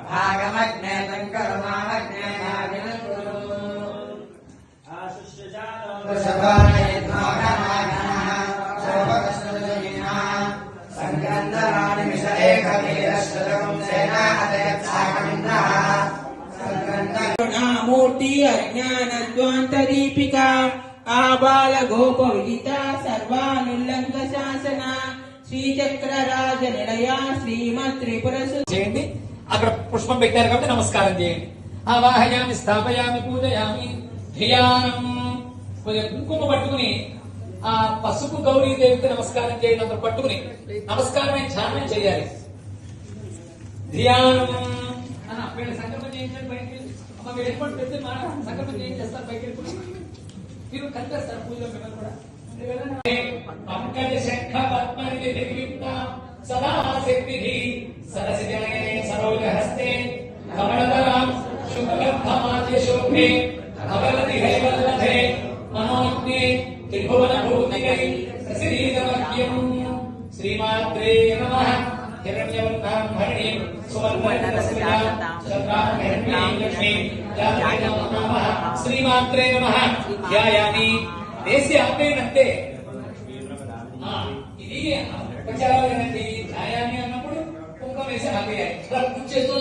भागमग्ने तंकरमाग्ने मूर्ति अज्ञानद्वान्तदीपिका आबाल गोप विदिता सर्वानुल्लंघ शासना శ్రీచక్రరాజ నిలయ శ్రీమత్ త్రిపుర చేయండి. అక్కడ పుష్పం పెట్టారు కాబట్టి నమస్కారం చేయండి. ఆవాహయామి స్థాపయామి పూజయామి ధ్యానం. కుంకుమ పట్టుకుని ఆ పసుపు గౌరీదేవికి నమస్కారం చేయండి. అందరూ పట్టుకుని నమస్కారమే ధ్యానం చేయాలి. ధ్యానం సంకల్పం చేయించండి. బయటికి అమ్మ మీరు ఎటువంటి పెద్ద సంకల్పం చేయించేస్తారు. బయటికి మీరు కలిపేస్తారు పూజలో మిమ్మల్ని కూడా. పంకజ శంఖ పద్మనిధియుక్త సదా శక్తి సరసిజే సరోజ హస్తే కమలదరాం శుభగంధమాద్య శోభే భగవతి హైవల్లభే మనోజ్ఞే త్రిభువన భూతికై శ్రీధమఖ్యం శ్రీమాత్రే నమః. హిరణ్యవర్ణాం హరిణీం సువర్ణరసస్యాం చంద్రాం హిరణ్యీం లక్ష్మీం జాతవేదం నమః. శ్రీమాత్రే నమః. ధ్యాయామి వేసి ఆపేనంటే ఇది ఉపచారాలు ధ్యాయాన్ని అన్నప్పుడు కుంకుమ వేసి ఆపేయాలి. చేస్తూ